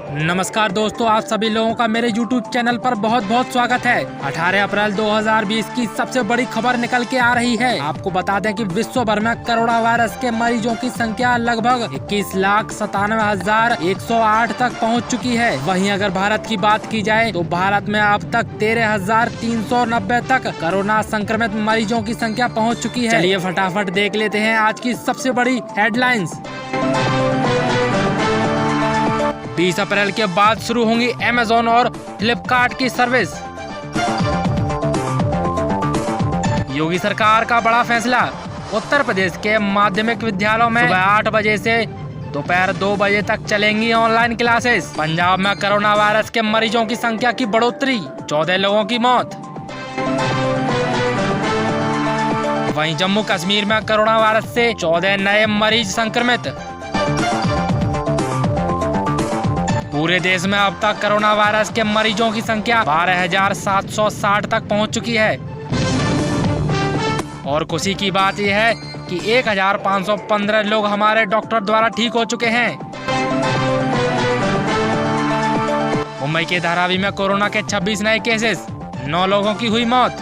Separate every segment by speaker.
Speaker 1: नमस्कार दोस्तों, आप सभी लोगों का मेरे YouTube चैनल पर बहुत बहुत स्वागत है। 18 अप्रैल 2020 की सबसे बड़ी खबर निकल के आ रही है। आपको बता दें कि विश्व भर में कोरोना वायरस के मरीजों की संख्या लगभग 21,97,108 तक पहुंच चुकी है। वहीं अगर भारत की बात की जाए तो भारत में अब तक 13,390 तक कोरोना संक्रमित मरीजों की संख्या पहुँच चुकी है। चलिए फटाफट देख लेते हैं आज की सबसे बड़ी हेडलाइंस। 20 अप्रैल के बाद शुरू होंगी अमेज़न और फ्लिपकार्ट की सर्विस। योगी सरकार का बड़ा फैसला। उत्तर प्रदेश के माध्यमिक विद्यालयों में सुबह 8 बजे से दोपहर 2 बजे तक चलेंगी ऑनलाइन क्लासेस। पंजाब में कोरोना वायरस के मरीजों की संख्या की बढ़ोतरी, 14 लोगों की मौत। वहीं जम्मू कश्मीर में कोरोना वायरस से 14 नए मरीज संक्रमित। पूरे देश में अब तक कोरोना वायरस के मरीजों की संख्या 12,760 तक पहुंच चुकी है। और खुशी की बात यह है कि 1,515 लोग हमारे डॉक्टर द्वारा ठीक हो चुके हैं। मुंबई के धारावी में कोरोना के 26 नए केसेस, 9 लोगों की हुई मौत।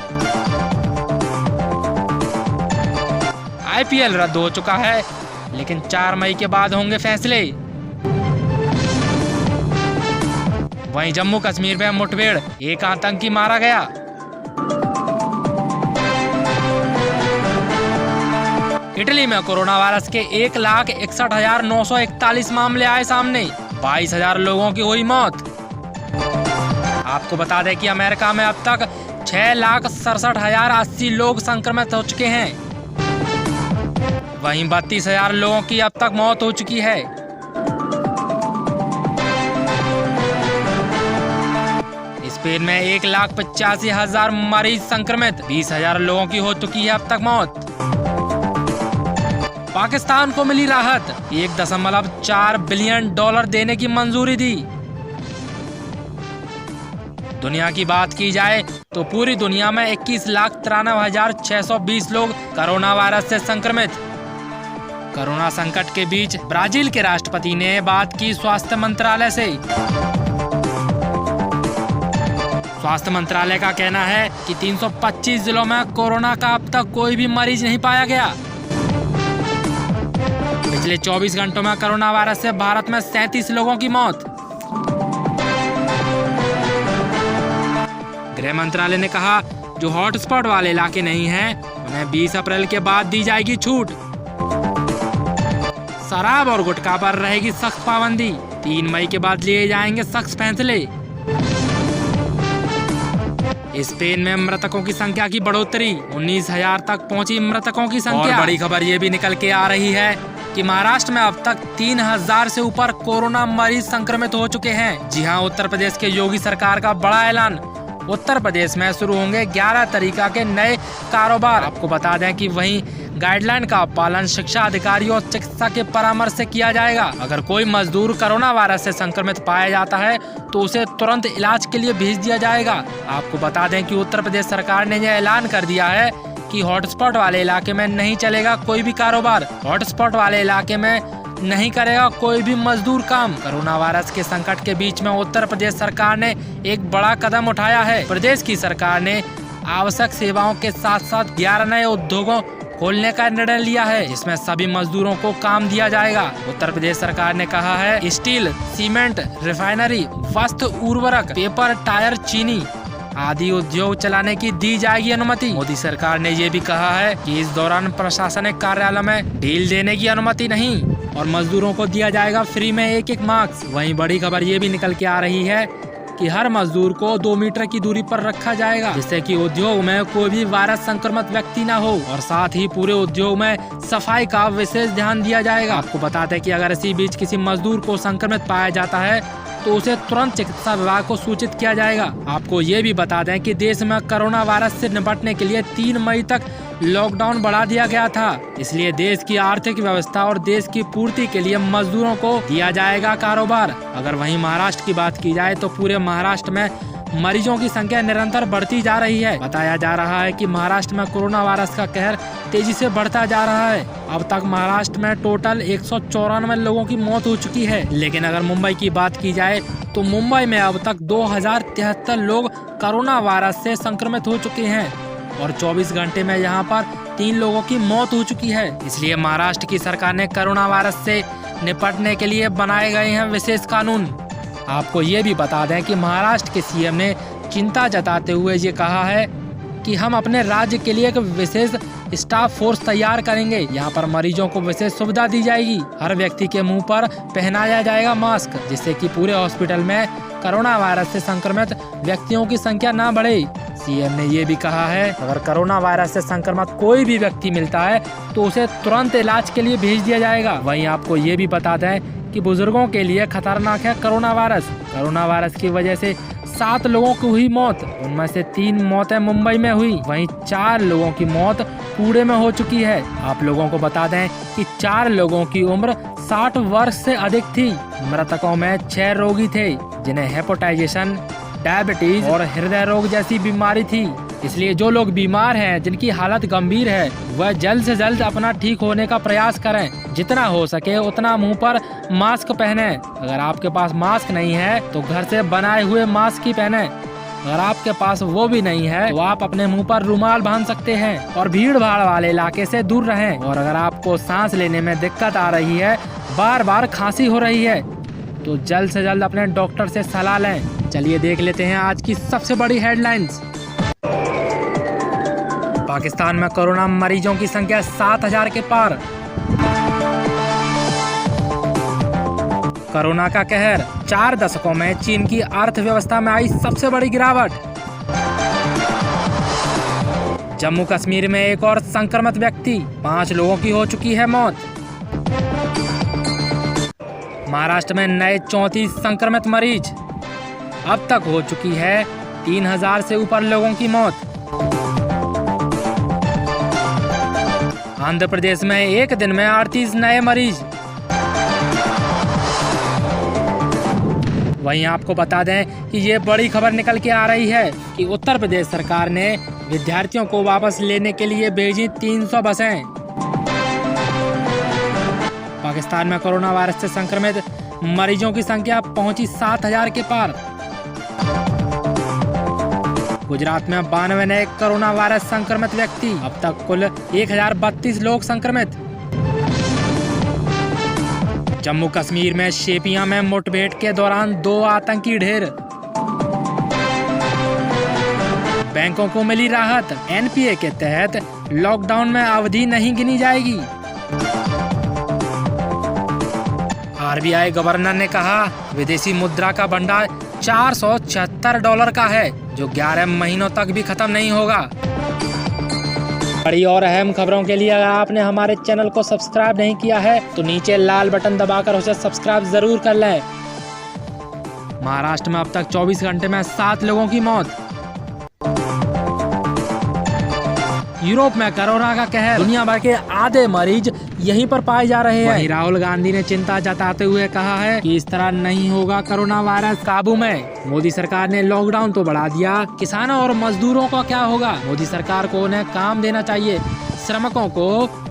Speaker 1: IPL रद्द हो चुका है, लेकिन 4 मई के बाद होंगे फैसले। वहीं जम्मू कश्मीर में मुठभेड़, एक आतंकी मारा गया। इटली में कोरोना वायरस के 1,61,941 मामले आए सामने, 22,000 लोगों की हुई मौत। आपको बता दें कि अमेरिका में अब तक 6,67,080 लोग संक्रमित हो चुके हैं। वहीं 32,000 लोगों की अब तक मौत हो चुकी है। स्पेन में 1,85,000 मरीज संक्रमित, 20,000 लोगों की हो चुकी है अब तक मौत। पाकिस्तान को मिली राहत, $1.4 बिलियन देने की मंजूरी दी। दुनिया की बात की जाए तो पूरी दुनिया में 21,93,620 लोग कोरोना वायरस से संक्रमित। कोरोना संकट के बीच ब्राजील के राष्ट्रपति ने बात की स्वास्थ्य मंत्रालय से। स्वास्थ्य मंत्रालय का कहना है कि 325 जिलों में कोरोना का अब तक कोई भी मरीज नहीं पाया गया। पिछले 24 घंटों में कोरोना वायरस से भारत में 37 लोगों की मौत। गृह मंत्रालय ने कहा, जो हॉटस्पॉट वाले इलाके नहीं हैं, उन्हें 20 अप्रैल के बाद दी जाएगी छूट। शराब और गुटखा पर रहेगी सख्त पाबंदी, 3 मई के बाद लिए जाएंगे सख्त फैसले। स्पेन में मृतकों की संख्या की बढ़ोतरी, 19,000 तक पहुंची मृतकों की संख्या। और बड़ी खबर ये भी निकल के आ रही है कि महाराष्ट्र में अब तक 3,000 से ऊपर कोरोना मरीज संक्रमित हो चुके हैं। जी हां, उत्तर प्रदेश के योगी सरकार का बड़ा ऐलान। उत्तर प्रदेश में शुरू होंगे 11 तरीका के नए कारोबार। आपको बता दें कि वहीं गाइडलाइन का पालन शिक्षा अधिकारियों और चिकित्सा के परामर्श से किया जाएगा। अगर कोई मजदूर कोरोना वायरस से संक्रमित पाया जाता है तो उसे तुरंत इलाज के लिए भेज दिया जाएगा। आपको बता दें कि उत्तर प्रदेश सरकार ने यह ऐलान कर दिया है कि हॉटस्पॉट वाले इलाके में नहीं चलेगा कोई भी कारोबार। हॉटस्पॉट वाले इलाके में नहीं करेगा कोई भी मजदूर काम। कोरोना वायरस के संकट के बीच में उत्तर प्रदेश सरकार ने एक बड़ा कदम उठाया है। प्रदेश की सरकार ने आवश्यक सेवाओं के साथ साथ 11 नए उद्योगों खोलने का निर्णय लिया है, जिसमें सभी मजदूरों को काम दिया जाएगा। उत्तर प्रदेश सरकार ने कहा है, स्टील, सीमेंट, रिफाइनरी, वस्त्र, उर्वरक, पेपर, टायर, चीनी आदि उद्योग चलाने की दी जाएगी अनुमति। मोदी सरकार ने ये भी कहा है कि इस दौरान प्रशासनिक कार्यालय में ढील देने की अनुमति नहीं और मजदूरों को दिया जाएगा फ्री में 1-1 मास्क। वहीं बड़ी खबर ये भी निकल के आ रही है कि हर मजदूर को 2 मीटर की दूरी पर रखा जाएगा, जिससे कि उद्योग में कोई भी वायरस संक्रमित व्यक्ति न हो। और साथ ही पूरे उद्योग में सफाई का विशेष ध्यान दिया जाएगा। आपको बताते हैं कि अगर इसी बीच किसी मजदूर को संक्रमित पाया जाता है तो उसे तुरंत चिकित्सा विभाग को सूचित किया जाएगा। आपको ये भी बता दें कि देश में कोरोना वायरस से निपटने के लिए 3 मई तक लॉकडाउन बढ़ा दिया गया था। इसलिए देश की आर्थिक व्यवस्था और देश की पूर्ति के लिए मजदूरों को दिया जाएगा कारोबार। अगर वहीं महाराष्ट्र की बात की जाए तो पूरे महाराष्ट्र में मरीजों की संख्या निरंतर बढ़ती जा रही है। बताया जा रहा है कि महाराष्ट्र में कोरोना वायरस का कहर तेजी से बढ़ता जा रहा है। अब तक महाराष्ट्र में टोटल 194 लोगों की मौत हो चुकी है। लेकिन अगर मुंबई की बात की जाए तो मुंबई में अब तक 2073 लोग कोरोना वायरस से संक्रमित हो चुके हैं और 24 घंटे में यहाँ पर 3 लोगों की मौत हो चुकी है। इसलिए महाराष्ट्र की सरकार ने कोरोना वायरस से निपटने के लिए बनाए गए हैं विशेष कानून। आपको ये भी बता दें कि महाराष्ट्र के सीएम ने चिंता जताते हुए ये कहा है कि हम अपने राज्य के लिए एक विशेष स्टाफ फोर्स तैयार करेंगे। यहाँ पर मरीजों को विशेष सुविधा दी जाएगी। हर व्यक्ति के मुंह पर पहनाया जाएगा मास्क, जिससे कि पूरे हॉस्पिटल में कोरोना वायरस से संक्रमित व्यक्तियों की संख्या न बढ़े। सीएम ने ये भी कहा है अगर कोरोना वायरस से संक्रमित कोई भी व्यक्ति मिलता है तो उसे तुरंत इलाज के लिए भेज दिया जाएगा। वहीं आपको ये भी बता दें कि बुजुर्गों के लिए खतरनाक है कोरोना वायरस। कोरोना वायरस की वजह से 7 लोगों की हुई मौत, उनमें से 3 मौतें मुंबई में हुई। वहीं 4 लोगों की मौत पुणे में हो चुकी है। आप लोगों को बता दें कि 4 लोगों की उम्र 60 वर्ष से अधिक थी। मृतकों में 6 रोगी थे जिन्हें हेपेटाइटिस, डायबिटीज और हृदय रोग जैसी बीमारी थी। इसलिए जो लोग बीमार हैं, जिनकी हालत गंभीर है, वह जल्द से जल्द अपना ठीक होने का प्रयास करें। जितना हो सके उतना मुंह पर मास्क पहने। अगर आपके पास मास्क नहीं है तो घर से बनाए हुए मास्क ही पहने। अगर आपके पास वो भी नहीं है तो आप अपने मुंह पर रुमाल बांध सकते हैं और भीड़ भाड़ वाले इलाके से दूर रहें। और अगर आपको सांस लेने में दिक्कत आ रही है, बार बार खांसी हो रही है, तो जल्द से जल्द अपने डॉक्टर से सलाह लें। चलिए देख लेते हैं आज की सबसे बड़ी हेडलाइंस। पाकिस्तान में कोरोना मरीजों की संख्या 7000 के पार। कोरोना का कहर, 4 दशकों में चीन की अर्थव्यवस्था में आई सबसे बड़ी गिरावट। जम्मू कश्मीर में एक और संक्रमित व्यक्ति, 5 लोगों की हो चुकी है मौत। महाराष्ट्र में नए 34 संक्रमित मरीज, अब तक हो चुकी है 3000 से ऊपर लोगों की मौत। आंध्र प्रदेश में एक दिन में 38 नए मरीज। वहीं आपको बता दें कि ये बड़ी खबर निकल के आ रही है कि उत्तर प्रदेश सरकार ने विद्यार्थियों को वापस लेने के लिए भेजी 300 बसें। पाकिस्तान में कोरोना वायरस से संक्रमित मरीजों की संख्या पहुंची 7000 के पार। गुजरात में 92 नए कोरोना वायरस संक्रमित व्यक्ति, अब तक कुल 1032 लोग संक्रमित। जम्मू कश्मीर में शोपियां में मुठभेड़ के दौरान 2 आतंकी ढेर। बैंकों को मिली राहत, एनपीए के तहत लॉकडाउन में अवधि नहीं गिनी जाएगी। आरबीआई गवर्नर ने कहा विदेशी मुद्रा का भंडार $476 का है, जो 11 महीनों तक भी खत्म नहीं होगा। बड़ी और अहम खबरों के लिए अगर आपने हमारे चैनल को सब्सक्राइब नहीं किया है तो नीचे लाल बटन दबाकर उसे सब्सक्राइब जरूर कर लें। महाराष्ट्र में अब तक 24 घंटे में 7 लोगों की मौत। यूरोप में कोरोना का कहर, दुनिया भर के आधे मरीज यहीं पर पाए जा रहे हैं। वहीं राहुल गांधी ने चिंता जताते हुए कहा है कि इस तरह नहीं होगा कोरोना वायरस काबू में। मोदी सरकार ने लॉकडाउन तो बढ़ा दिया, किसानों और मजदूरों का क्या होगा? मोदी सरकार को उन्हें काम देना चाहिए, श्रमिकों को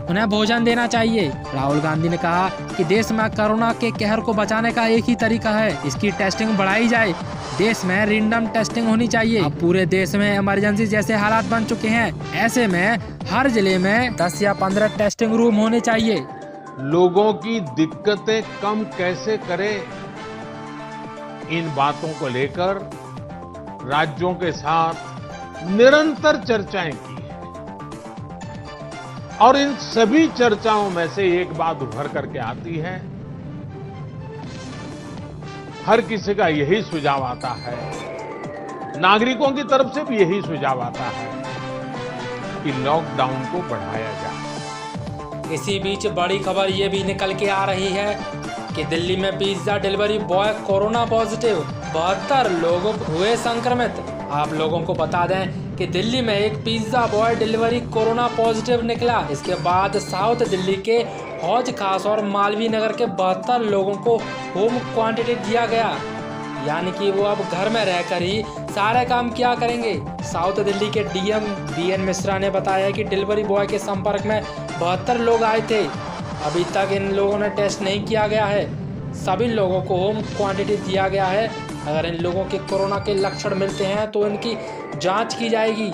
Speaker 1: उन्हें भोजन देना चाहिए। राहुल गांधी ने कहा कि देश में कोरोना के कहर को बचाने का एक ही तरीका है, इसकी टेस्टिंग बढ़ाई जाए। देश में रैंडम टेस्टिंग होनी चाहिए। अब पूरे देश में इमरजेंसी जैसे हालात बन चुके हैं, ऐसे में हर जिले में 10 या 15 टेस्टिंग रूम होने चाहिए।
Speaker 2: लोगों की दिक्कतें कम कैसे करें, इन बातों को लेकर राज्यों के साथ निरंतर चर्चाएं की है और इन सभी चर्चाओं में से एक बात उभर करके आती है, हर किसी का यही सुझाव आता है, नागरिकों की तरफ से भी यही सुझाव आता है कि लॉकडाउन को बढ़ाया जाए।
Speaker 1: इसी बीच बड़ी खबर ये भी निकल के आ रही है कि दिल्ली में pizza delivery boy corona positive, 72 लोग हुए संक्रमित। आप लोगों को बता दें कि दिल्ली में एक pizza boy delivery corona positive निकला। इसके बाद साउथ दिल्ली के हौज खास और मालवीय नगर के 72 लोगों को होम क्वारंटाइन दिया गया। यानी कि वो अब घर में रहकर ही सारे काम किया करेंगे। साउथ दिल्ली के डीएम बीएन मिश्रा ने बताया कि डिलीवरी बॉय के संपर्क में 72 लोग आए थे। अभी तक इन लोगों ने टेस्ट नहीं किया गया है। सभी लोगों को होम क्वारंटाइन दिया गया है। अगर इन लोगों के कोरोना के लक्षण मिलते हैं तो इनकी जांच की जाएगी।